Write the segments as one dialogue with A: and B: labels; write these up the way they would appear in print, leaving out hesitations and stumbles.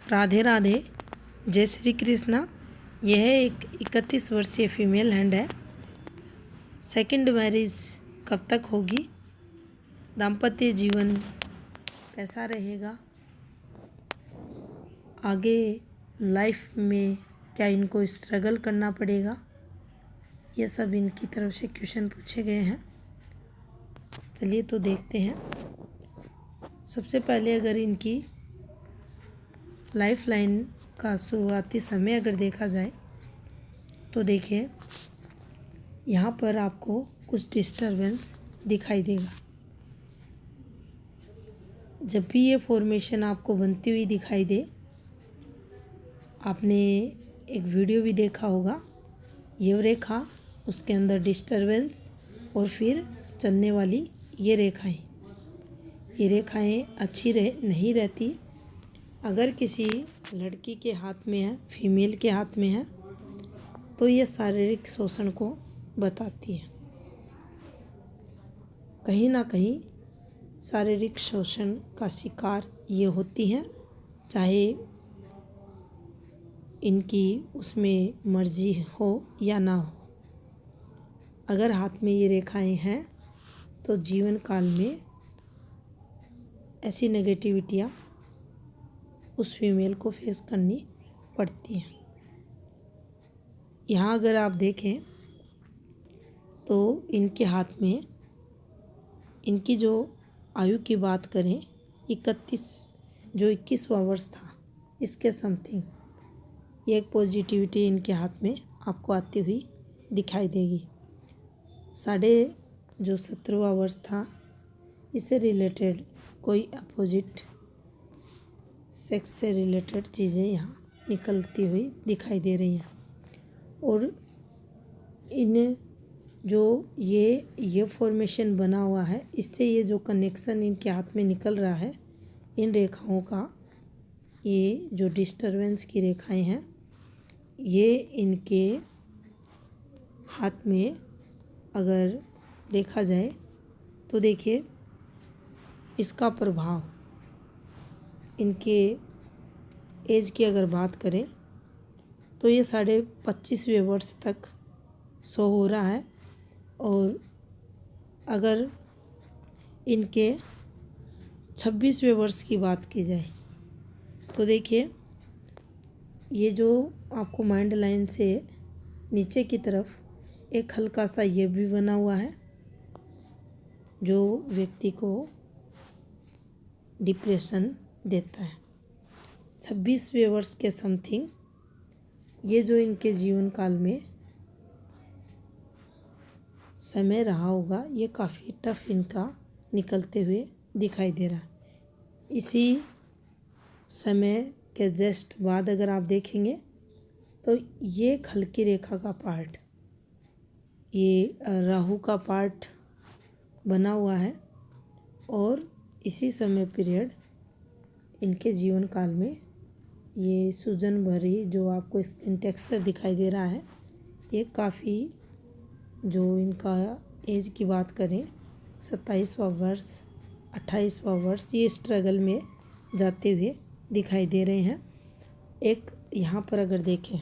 A: राधे राधे, जय श्री कृष्णा। यह एक 31 वर्षीय फीमेल हैंड है। सेकंड मैरिज कब तक होगी, दाम्पत्य जीवन कैसा रहेगा, आगे लाइफ में क्या इनको स्ट्रगल करना पड़ेगा, ये सब इनकी तरफ से क्वेश्चन पूछे गए हैं। चलिए तो देखते हैं। सबसे पहले अगर इनकी लाइफ लाइन का शुरुआती समय अगर देखा जाए तो देखिए, यहाँ पर आपको कुछ डिस्टरबेंस दिखाई देगा। जब भी ये फॉर्मेशन आपको बनती हुई दिखाई दे, आपने एक वीडियो भी देखा होगा, ये रेखा, उसके अंदर डिस्टरबेंस और फिर चलने वाली ये रेखाएं अच्छी नहीं रहती। अगर किसी लड़की के हाथ में है, फीमेल के हाथ में है, तो ये शारीरिक शोषण को बताती है। कहीं ना कहीं शारीरिक शोषण का शिकार ये होती हैं, चाहे इनकी उसमें मर्जी हो या ना हो। अगर हाथ में ये रेखाएं हैं तो जीवन काल में ऐसी नेगेटिविटियाँ उस फीमेल को फेस करनी पड़ती हैं। यहाँ अगर आप देखें तो इनके हाथ में, इनकी जो आयु की बात करें, 21वां वर्ष था, इसके समथिंग ये एक पॉजिटिविटी इनके हाथ में आपको आती हुई दिखाई देगी। 17वां वर्ष था, इससे रिलेटेड कोई अपोजिट सेक्स से रिलेटेड चीज़ें यहाँ निकलती हुई दिखाई दे रही हैं। और इन जो ये फॉर्मेशन बना हुआ है, इससे ये जो कनेक्शन इनके हाथ में निकल रहा है, इन रेखाओं का, ये जो डिस्टरबेंस की रेखाएं हैं, ये इनके हाथ में अगर देखा जाए तो देखिए, इसका प्रभाव इनके एज की अगर बात करें तो ये 25वें वर्ष तक शो हो रहा है। और अगर इनके 26वें वर्ष की बात की जाए तो देखिए, ये जो आपको माइंड लाइन से नीचे की तरफ एक हल्का सा ये भी बना हुआ है, जो व्यक्ति को डिप्रेशन देता है। 26वें वर्ष के समथिंग ये जो इनके जीवन काल में समय रहा होगा, ये काफ़ी टफ इनका निकलते हुए दिखाई दे रहा है। इसी समय के जस्ट बाद अगर आप देखेंगे तो ये एक हल्की रेखा का पार्ट, ये राहु का पार्ट बना हुआ है। और इसी समय पीरियड इनके जीवन काल में ये सूजन भरी जो आपको स्किन टेक्सचर दिखाई दे रहा है, ये काफ़ी, जो इनका एज की बात करें, 27वां वर्ष, 28वां वर्ष, ये स्ट्रगल में जाते हुए दिखाई दे रहे हैं। एक यहाँ पर अगर देखें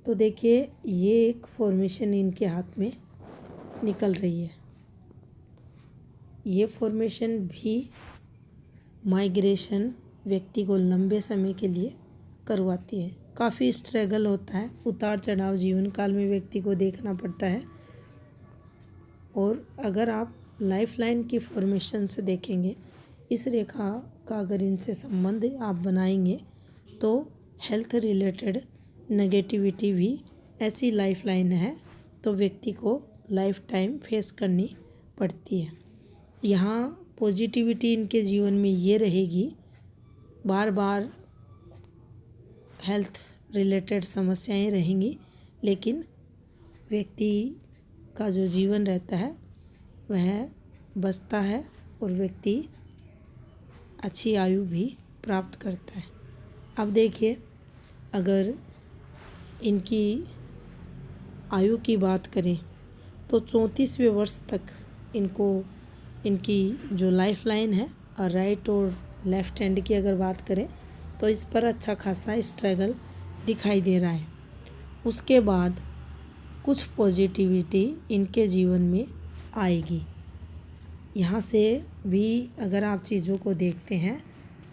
A: तो देखिए, ये एक फॉर्मेशन इनके हाथ में निकल रही है। ये फॉर्मेशन भी माइग्रेशन व्यक्ति को लंबे समय के लिए करवाती है। काफ़ी स्ट्रगल होता है, उतार चढ़ाव जीवन काल में व्यक्ति को देखना पड़ता है। और अगर आप लाइफ लाइन की फॉर्मेशन से देखेंगे, इस रेखा का अगर इनसे संबंध आप बनाएंगे तो हेल्थ रिलेटेड नेगेटिविटी भी ऐसी लाइफ लाइन है, तो व्यक्ति को लाइफ टाइम फेस करनी पड़ती है। यहाँ पॉजिटिविटी इनके जीवन में ये रहेगी, बार बार हेल्थ रिलेटेड समस्याएं रहेंगी, लेकिन व्यक्ति का जो जीवन रहता है वह बचता है और व्यक्ति अच्छी आयु भी प्राप्त करता है। अब देखिए, अगर इनकी आयु की बात करें तो 34वें वर्ष तक इनकी जो लाइफ लाइन है, और राइट और लेफ्ट हैंड की अगर बात करें तो इस पर अच्छा खासा स्ट्रगल दिखाई दे रहा है। उसके बाद कुछ पॉजिटिविटी इनके जीवन में आएगी। यहाँ से भी अगर आप चीज़ों को देखते हैं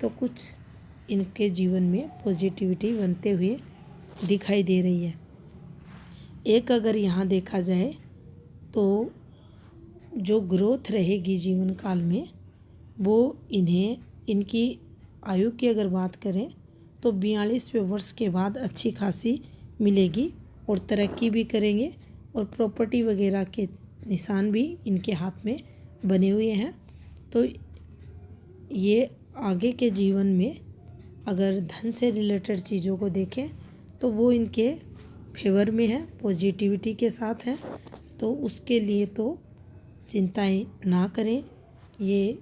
A: तो कुछ इनके जीवन में पॉजिटिविटी बनते हुए दिखाई दे रही है। एक अगर यहाँ देखा जाए तो जो ग्रोथ रहेगी जीवन काल में वो इन्हें इनकी आयु की अगर बात करें तो 42वें वर्ष के बाद अच्छी खासी मिलेगी और तरक्की भी करेंगे और प्रॉपर्टी वगैरह के निशान भी इनके हाथ में बने हुए हैं। तो ये आगे के जीवन में अगर धन से रिलेटेड चीज़ों को देखें तो वो इनके फेवर में है, पॉजिटिविटी के साथ है। तो उसके लिए तो चिंताएं ना करें, ये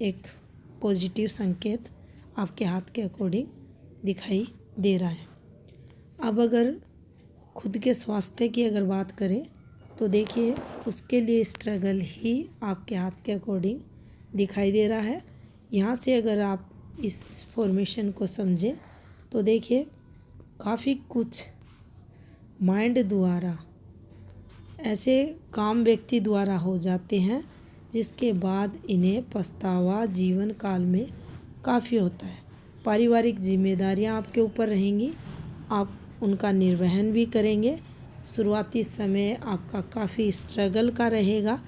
A: एक पॉजिटिव संकेत आपके हाथ के अकॉर्डिंग दिखाई दे रहा है। अब अगर खुद के स्वास्थ्य की अगर बात करें तो देखिए उसके लिए स्ट्रगल ही आपके हाथ के अकॉर्डिंग दिखाई दे रहा है। यहाँ से अगर आप इस फॉर्मेशन को समझें तो देखिए काफ़ी कुछ माइंड द्वारा ऐसे काम व्यक्ति द्वारा हो जाते हैं जिसके बाद इन्हें पछतावा जीवन काल में काफ़ी होता है। पारिवारिक जिम्मेदारियां आपके ऊपर रहेंगी, आप उनका निर्वहन भी करेंगे। शुरुआती समय आपका काफ़ी स्ट्रगल का रहेगा,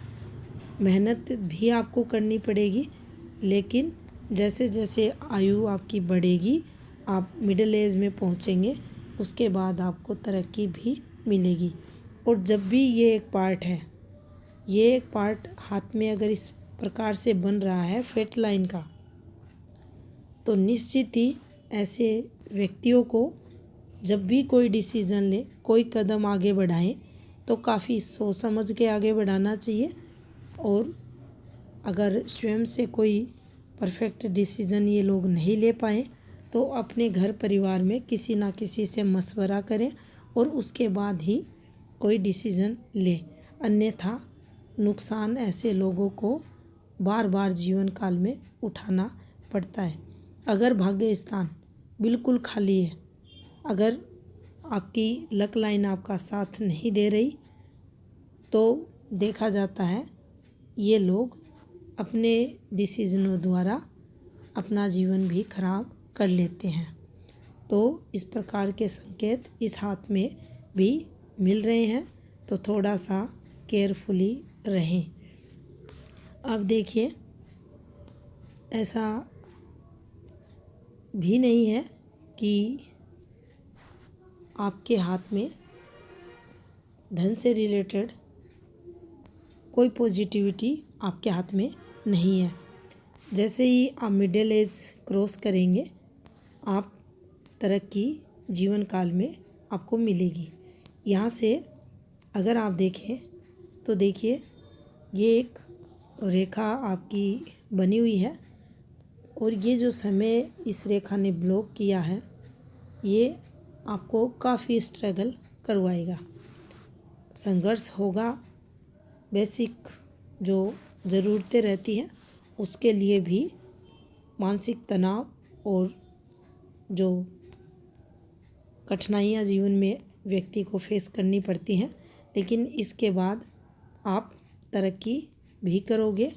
A: मेहनत भी आपको करनी पड़ेगी, लेकिन जैसे जैसे आयु आपकी बढ़ेगी आप मिडिल एज में पहुंचेंगे, उसके बाद आपको तरक्की भी मिलेगी। और जब भी ये एक पार्ट है, ये एक पार्ट हाथ में अगर इस प्रकार से बन रहा है फेट लाइन का, तो निश्चित ही ऐसे व्यक्तियों को जब भी कोई डिसीज़न ले, कोई कदम आगे बढ़ाएं तो काफ़ी सोच समझ के आगे बढ़ाना चाहिए। और अगर स्वयं से कोई परफेक्ट डिसीज़न ये लोग नहीं ले पाए तो अपने घर परिवार में किसी ना किसी से मशवरा करें और उसके बाद ही कोई डिसीज़न ले, अन्यथा नुकसान ऐसे लोगों को बार बार जीवन काल में उठाना पड़ता है। अगर भाग्य स्थान बिल्कुल खाली है, अगर आपकी लक लाइन आपका साथ नहीं दे रही तो देखा जाता है ये लोग अपने डिसीजनों द्वारा अपना जीवन भी खराब कर लेते हैं। तो इस प्रकार के संकेत इस हाथ में भी मिल रहे हैं, तो थोड़ा सा केयरफुली रहें। अब देखिए ऐसा भी नहीं है कि आपके हाथ में धन से रिलेटेड कोई पॉजिटिविटी आपके हाथ में नहीं है। जैसे ही आप मिडिल एज क्रॉस करेंगे आप तरक्की जीवन काल में आपको मिलेगी। यहाँ से अगर आप देखें तो देखिए ये एक रेखा आपकी बनी हुई है और ये जो समय इस रेखा ने ब्लॉक किया है ये आपको काफ़ी स्ट्रगल करवाएगा, संघर्ष होगा। बेसिक जो ज़रूरतें रहती हैं उसके लिए भी मानसिक तनाव और जो कठिनाइयाँ जीवन में व्यक्ति को फेस करनी पड़ती हैं, लेकिन इसके बाद आप तरक्की भी करोगे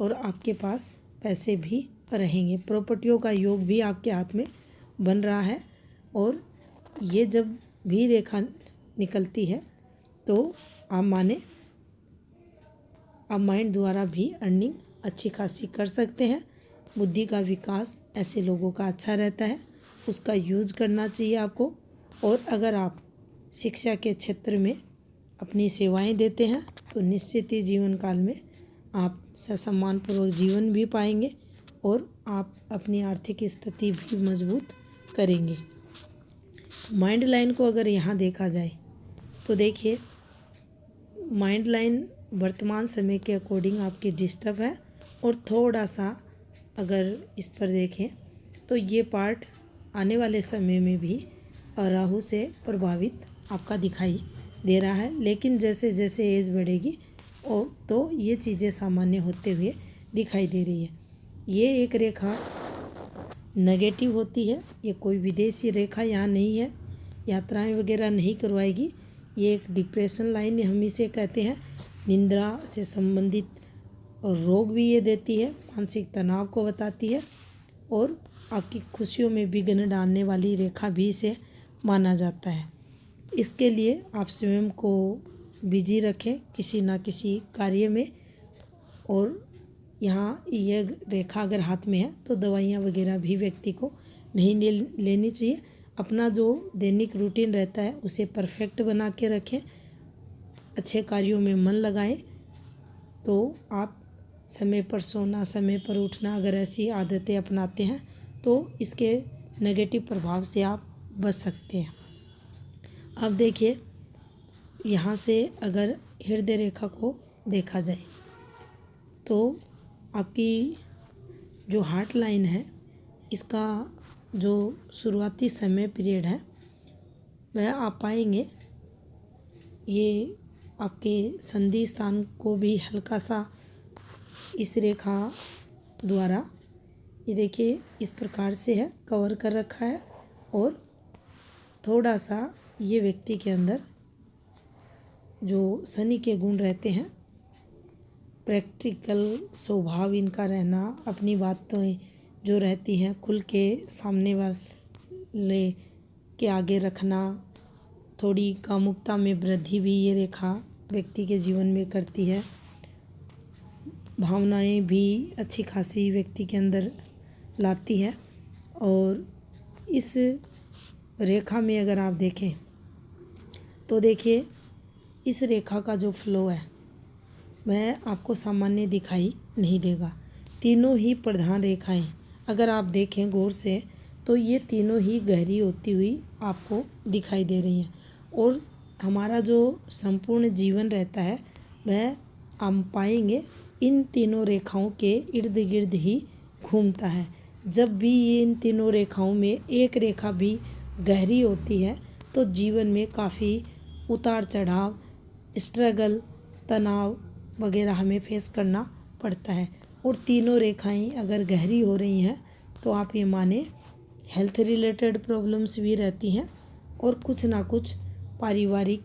A: और आपके पास पैसे भी रहेंगे। प्रॉपर्टियों का योग भी आपके हाथ में बन रहा है और ये जब भी रेखा निकलती है तो आप माने आप माइंड द्वारा भी अर्निंग अच्छी खासी कर सकते हैं। बुद्धि का विकास ऐसे लोगों का अच्छा रहता है, उसका यूज़ करना चाहिए आपको। और अगर आप शिक्षा के क्षेत्र में अपनी सेवाएं देते हैं तो निश्चित ही जीवन काल में आप ससम्मानपूर्वक जीवन भी पाएंगे और आप अपनी आर्थिक स्थिति भी मजबूत करेंगे। माइंड लाइन को अगर यहाँ देखा जाए तो देखिए माइंड लाइन वर्तमान समय के अकॉर्डिंग आपकी डिस्टर्ब है और थोड़ा सा अगर इस पर देखें तो ये पार्ट आने वाले समय में भी राहु से प्रभावित आपका दिखाई दे रहा है, लेकिन जैसे जैसे एज बढ़ेगी और तो ये चीज़ें सामान्य होते हुए दिखाई दे रही है। ये एक रेखा नेगेटिव होती है। ये कोई विदेशी रेखा यहाँ नहीं है, यात्राएं वगैरह नहीं करवाएगी। ये एक डिप्रेशन लाइन हम इसे कहते हैं। निंद्रा से संबंधित रोग भी ये देती है, मानसिक तनाव को बताती है और आपकी खुशियों में विघ्न डालने वाली रेखा भी इसे माना जाता है। इसके लिए आप स्वयं को बिजी रखें किसी ना किसी कार्य में। और यहाँ ये रेखा अगर हाथ में है तो दवाइयाँ वगैरह भी व्यक्ति को नहीं लेनी चाहिए। अपना जो दैनिक रूटीन रहता है उसे परफेक्ट बना के रखें, अच्छे कार्यों में मन लगाएं, तो आप समय पर सोना, समय पर उठना, अगर ऐसी आदतें अपनाते हैं तो इसके नेगेटिव प्रभाव से आप बच सकते हैं। अब देखिए, यहाँ से अगर हृदय रेखा को देखा जाए तो आपकी जो हार्ट लाइन है, इसका जो शुरुआती समय पीरियड है वह आप पाएंगे ये आपके संधि स्थान को भी हल्का सा इस रेखा द्वारा, ये देखिए इस प्रकार से है, कवर कर रखा है। और थोड़ा सा ये व्यक्ति के अंदर जो शनि के गुण रहते हैं, प्रैक्टिकल स्वभाव इनका रहना, अपनी बातें जो रहती हैं खुल के सामने वाले के आगे रखना, थोड़ी कामुकता में वृद्धि भी ये रेखा व्यक्ति के जीवन में करती है। भावनाएं भी अच्छी खासी व्यक्ति के अंदर लाती है। और इस रेखा में अगर आप देखें तो देखिए, इस रेखा का जो फ्लो है वह आपको सामान्य दिखाई नहीं देगा। तीनों ही प्रधान रेखाएं अगर आप देखें गौर से तो ये तीनों ही गहरी होती हुई आपको दिखाई दे रही हैं। और हमारा जो संपूर्ण जीवन रहता है वह हम पाएंगे इन तीनों रेखाओं के इर्द गिर्द ही घूमता है। जब भी ये इन तीनों रेखाओं में एक रेखा भी गहरी होती है तो जीवन में काफ़ी उतार चढ़ाव, स्ट्रगल, तनाव वगैरह हमें फेस करना पड़ता है। और तीनों रेखाएं अगर गहरी हो रही हैं तो आप ये माने हेल्थ रिलेटेड प्रॉब्लम्स भी रहती हैं और कुछ ना कुछ पारिवारिक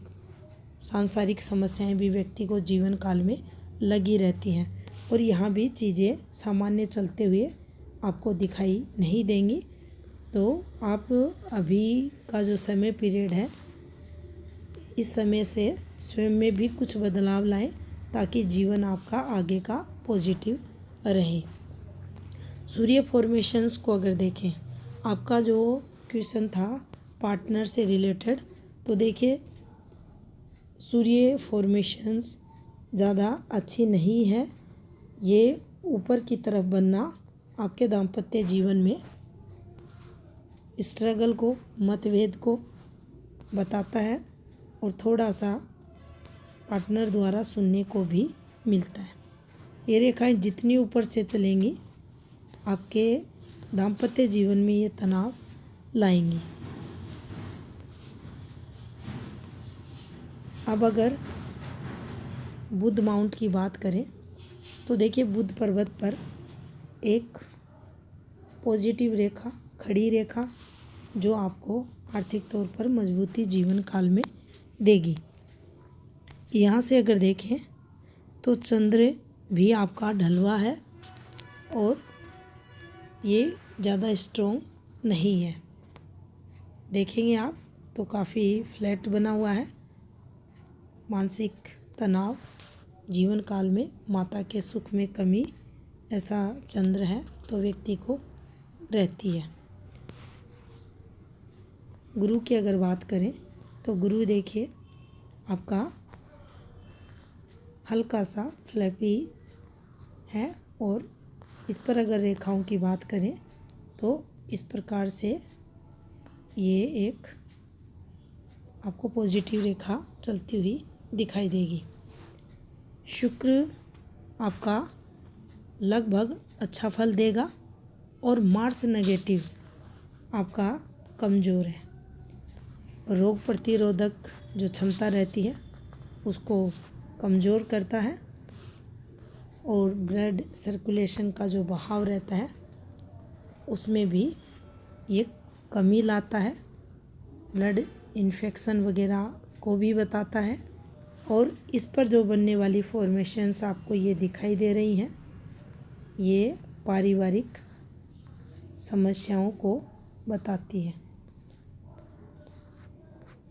A: सांसारिक समस्याएं भी व्यक्ति को जीवन काल में लगी रहती हैं। और यहाँ भी चीज़ें सामान्य चलते हुए आपको दिखाई नहीं देंगी। तो आप अभी का जो समय पीरियड है, इस समय से स्वयं में भी कुछ बदलाव लाएं ताकि जीवन आपका आगे का पॉजिटिव रहे। सूर्य फॉर्मेशंस को अगर देखें, आपका जो क्वेश्चन था पार्टनर से रिलेटेड, तो देखिए सूर्य फॉर्मेशंस ज़्यादा अच्छी नहीं है। ये ऊपर की तरफ बनना आपके दाम्पत्य जीवन में स्ट्रगल को, मतभेद को बताता है और थोड़ा सा पार्टनर द्वारा सुनने को भी मिलता है। ये रेखाएं जितनी ऊपर से चलेंगी आपके दाम्पत्य जीवन में ये तनाव लाएंगी। अब अगर बुध माउंट की बात करें तो देखिए, बुध पर्वत पर एक पॉजिटिव रेखा, खड़ी रेखा जो आपको आर्थिक तौर पर मजबूती जीवन काल में देगी। यहाँ से अगर देखें तो चंद्र भी आपका ढलवा है और ये ज़्यादा स्ट्रॉन्ग नहीं है। देखेंगे आप तो काफ़ी फ्लैट बना हुआ है। मानसिक तनाव, जीवन काल में माता के सुख में कमी, ऐसा चंद्र है तो व्यक्ति को रहती है। गुरु की अगर बात करें तो गुरु देखिए आपका हल्का सा फ्लैपी है। और इस पर अगर रेखाओं की बात करें तो इस प्रकार से ये एक आपको पॉजिटिव रेखा चलती हुई दिखाई देगी। शुक्र आपका लगभग अच्छा फल देगा और मार्स नेगेटिव आपका कमज़ोर है। रोग प्रतिरोधक जो क्षमता रहती है उसको कमज़ोर करता है और ब्लड सर्कुलेशन का जो बहाव रहता है उसमें भी ये कमी लाता है, ब्लड इन्फेक्शन वगैरह को भी बताता है। और इस पर जो बनने वाली फॉर्मेशंस आपको ये दिखाई दे रही हैं, ये पारिवारिक समस्याओं को बताती है।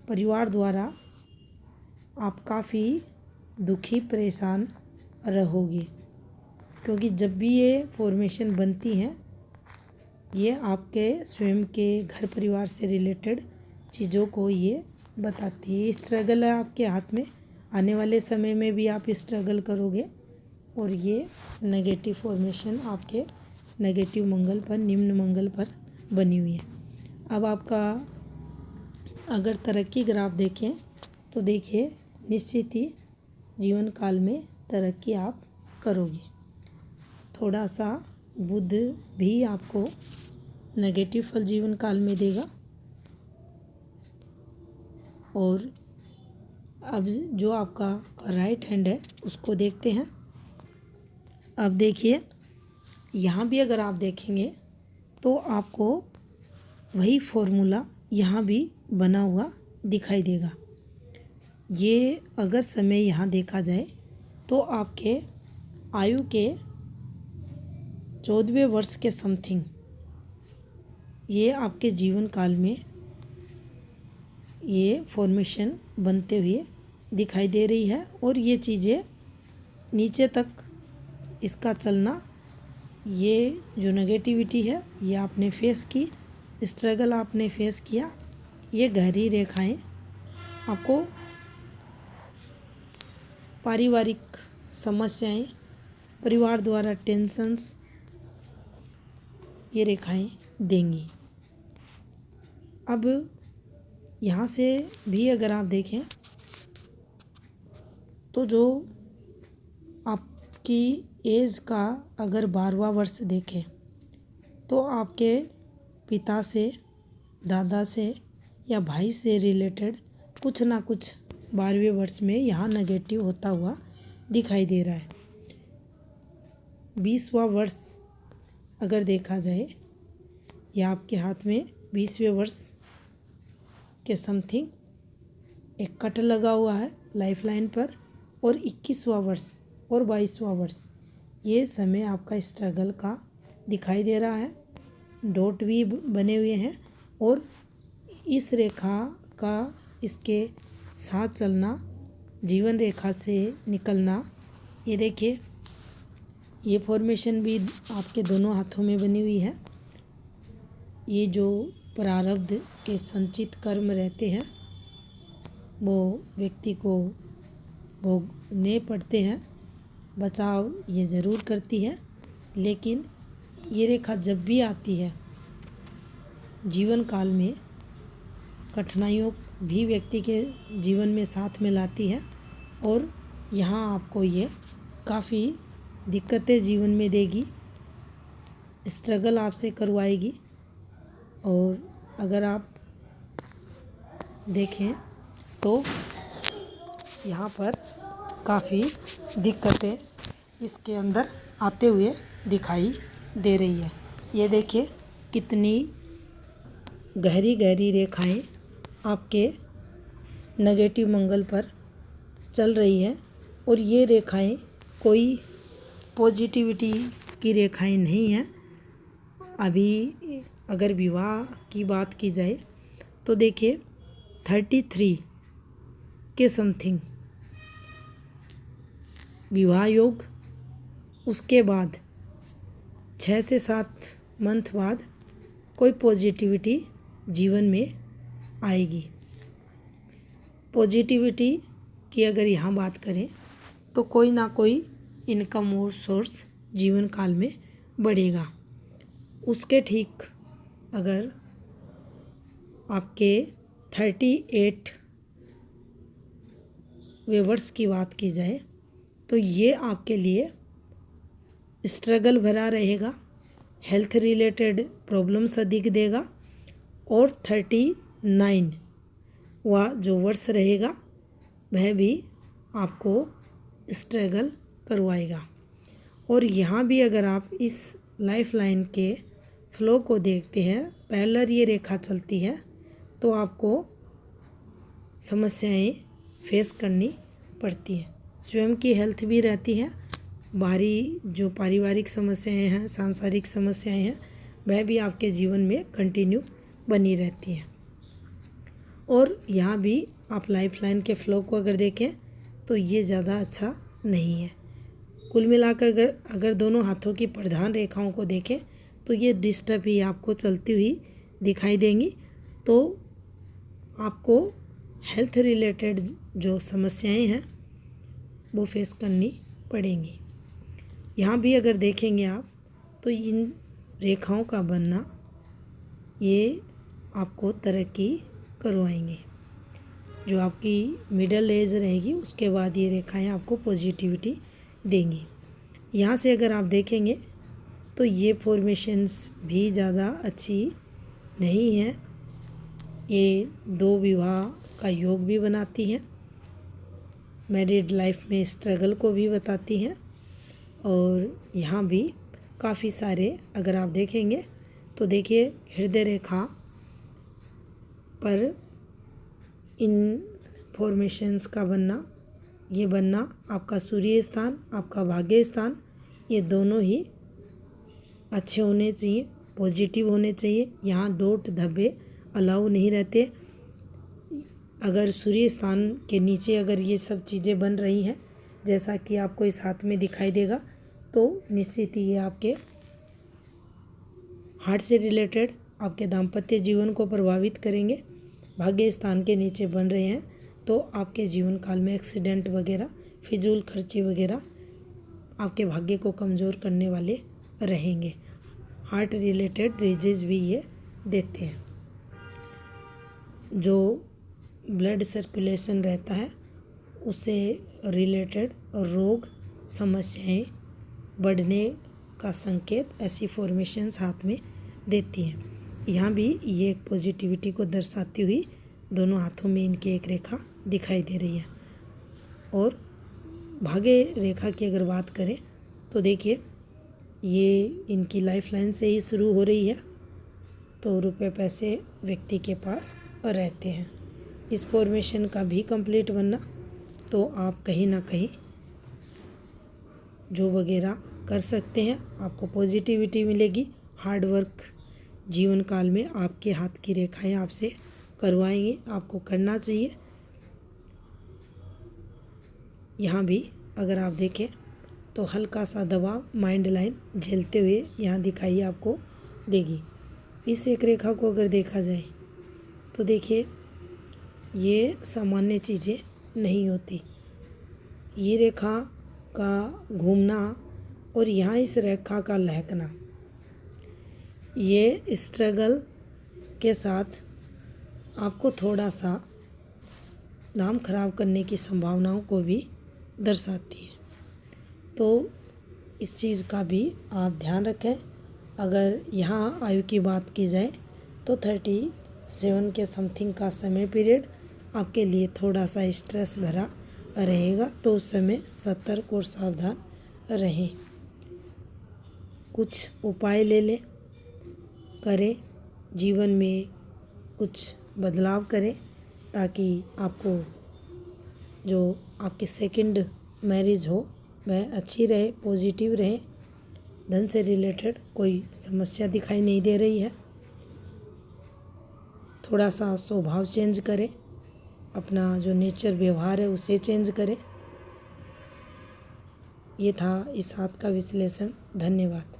A: परिवार द्वारा आप काफ़ी दुखी परेशान रहोगे, क्योंकि जब भी ये फॉर्मेशन बनती हैं ये आपके स्वयं के घर परिवार से रिलेटेड चीज़ों को ये बताती है। स्ट्रगल है आपके हाथ में, आने वाले समय में भी आप स्ट्रगल करोगे। और ये नेगेटिव फॉर्मेशन आपके नेगेटिव मंगल पर, निम्न मंगल पर बनी हुई है। अब आपका अगर तरक्की ग्राफ देखें तो देखिए निश्चित ही जीवन काल में तरक्की आप करोगे। थोड़ा सा बुध भी आपको नेगेटिव फल जीवन काल में देगा। और अब जो आपका राइट हैंड है उसको देखते हैं। अब देखिए यहाँ भी अगर आप देखेंगे तो आपको वही फॉर्मूला यहाँ भी बना हुआ दिखाई देगा। ये अगर समय यहाँ देखा जाए तो आपके आयु के 14वें वर्ष के समथिंग ये आपके जीवन काल में ये फॉर्मेशन बनते हुए दिखाई दे रही है। और ये चीज़ें नीचे तक इसका चलना, ये जो नेगेटिविटी है ये आपने फेस की, स्ट्रगल आपने फेस किया, ये गहरी रेखाएं आपको पारिवारिक समस्याएं, परिवार द्वारा टेंशन्स, ये रेखाएं देंगी। अब यहाँ से भी अगर आप देखें तो जो आपकी एज का अगर 12वां वर्ष देखें तो आपके पिता से, दादा से या भाई से रिलेटेड कुछ ना कुछ 12वें वर्ष में यहाँ नेगेटिव होता हुआ दिखाई दे रहा है। 20वां वर्ष अगर देखा जाए या आपके हाथ में 20वें वर्ष के समथिंग एक कट लगा हुआ है लाइफ लाइन पर। और 21वां वर्ष और 22वां वर्ष ये समय आपका स्ट्रगल का दिखाई दे रहा है। डॉट भी बने हुए हैं और इस रेखा का इसके साथ चलना, जीवन रेखा से निकलना, ये देखिए ये फॉर्मेशन भी आपके दोनों हाथों में बनी हुई है। ये जो प्रारब्ध के संचित कर्म रहते हैं वो व्यक्ति को भोगने पड़ते हैं। बचाव ये ज़रूर करती है, लेकिन ये रेखा जब भी आती है जीवन काल में कठिनाइयों भी व्यक्ति के जीवन में साथ में लाती है। और यहाँ आपको ये काफ़ी दिक्कतें जीवन में देगी, स्ट्रगल आपसे करवाएगी। और अगर आप देखें तो यहाँ पर काफ़ी दिक्कतें इसके अंदर आते हुए दिखाई दे रही है। ये देखिए कितनी गहरी गहरी रेखाएं आपके नेगेटिव मंगल पर चल रही है। और ये रेखाएं कोई पॉजिटिविटी की रेखाएं नहीं हैं। अभी अगर विवाह की बात की जाए तो देखिए 33 के समथिंग विवाह योग, उसके बाद 6 से 7 मंथ बाद कोई पॉजिटिविटी जीवन में आएगी। पॉजिटिविटी की अगर यहाँ बात करें तो कोई ना कोई इनकम और सोर्स जीवन काल में बढ़ेगा। उसके ठीक अगर आपके 38वें वर्ष की बात की जाए तो ये आपके लिए स्ट्रगल भरा रहेगा, हेल्थ रिलेटेड प्रॉब्लम्स अधिक देगा। और 39 वह जो वर्ष रहेगा वह भी आपको स्ट्रगल करवाएगा। और यहाँ भी अगर आप इस लाइफ लाइन के फ्लो को देखते हैं, पैरेलल ये रेखा चलती है तो आपको समस्याएं फेस करनी पड़ती हैं। स्वयं की हेल्थ भी रहती है, बाहरी जो पारिवारिक समस्याएं हैं, सांसारिक समस्याएं हैं, वह भी आपके जीवन में कंटिन्यू बनी रहती हैं। और यहाँ भी आप लाइफलाइन के फ्लो को अगर देखें तो ये ज़्यादा अच्छा नहीं है। कुल मिलाकर अगर दोनों हाथों की प्रधान रेखाओं को देखें तो ये डिस्टर्ब ही आपको चलती हुई दिखाई देंगी। तो आपको हेल्थ रिलेटेड जो समस्याएं हैं वो फेस करनी पड़ेंगी। यहाँ भी अगर देखेंगे आप तो इन रेखाओं का बनना ये आपको तरक्की करवाएंगे। जो आपकी मिडिल एज रहेगी उसके बाद ये रेखाएं आपको पॉजिटिविटी देंगी। यहाँ से अगर आप देखेंगे तो ये फॉर्मेशंस भी ज़्यादा अच्छी नहीं है। ये दो विवाह का योग भी बनाती हैं, मैरिड लाइफ में स्ट्रगल को भी बताती हैं। और यहाँ भी काफ़ी सारे अगर आप देखेंगे तो देखिए हृदय रेखा पर इन फॉर्मेशंस का बनना, ये बनना आपका सूर्य स्थान, आपका भाग्य स्थान, ये दोनों ही अच्छे होने चाहिए, पॉजिटिव होने चाहिए। यहाँ डॉट धब्बे अलाउ नहीं रहते। अगर सूर्य स्थान के नीचे अगर ये सब चीज़ें बन रही हैं जैसा कि आपको इस हाथ में दिखाई देगा तो निश्चित ही ये आपके हार्ट से रिलेटेड आपके दाम्पत्य जीवन को प्रभावित करेंगे। भाग्य स्थान के नीचे बन रहे हैं तो आपके जीवन काल में एक्सीडेंट वगैरह, फिजूल खर्ची वगैरह आपके भाग्य को कमज़ोर करने वाले रहेंगे। हार्ट रिलेटेड डिजीज भी ये देते हैं। जो ब्लड सर्कुलेशन रहता है उससे रिलेटेड रोग समस्याएं बढ़ने का संकेत ऐसी फॉर्मेशंस हाथ में देती हैं। यहाँ भी ये एक पॉजिटिविटी को दर्शाती हुई दोनों हाथों में इनकी एक रेखा दिखाई दे रही है। और भाग्य रेखा की अगर बात करें तो देखिए ये इनकी लाइफ लाइन से ही शुरू हो रही है तो रुपए पैसे व्यक्ति के पास रहते हैं। इस फॉर्मेशन का भी कंप्लीट बनना तो आप कहीं ना कहीं जो वगैरह कर सकते हैं, आपको पॉजिटिविटी मिलेगी। हार्ड वर्क जीवन काल में आपके हाथ की रेखाएं आपसे करवाएंगे, आपको करना चाहिए। यहाँ भी अगर आप देखें तो हल्का सा दबाव माइंड लाइन झेलते हुए यहाँ दिखाई आपको देगी। इस एक रेखा को अगर देखा जाए तो देखिए ये सामान्य चीज़ें नहीं होती। ये रेखा का घूमना और यहाँ इस रेखा का लहकना, ये स्ट्रगल के साथ आपको थोड़ा सा नाम खराब करने की संभावनाओं को भी दर्शाती है। तो इस चीज़ का भी आप ध्यान रखें। अगर यहाँ आयु की बात की जाए तो 37 के समथिंग का समय पीरियड आपके लिए थोड़ा सा स्ट्रेस भरा रहेगा, तो उस समय सतर्क और सावधान रहें। कुछ उपाय ले लें, करें, जीवन में कुछ बदलाव करें ताकि आपको जो आपकी सेकंड मैरिज हो वह अच्छी रहे, पॉजिटिव रहे। धन से रिलेटेड कोई समस्या दिखाई नहीं दे रही है। थोड़ा सा स्वभाव चेंज करें, अपना जो नेचर व्यवहार है उसे चेंज करें। ये था इस हाथ का विश्लेषण। धन्यवाद।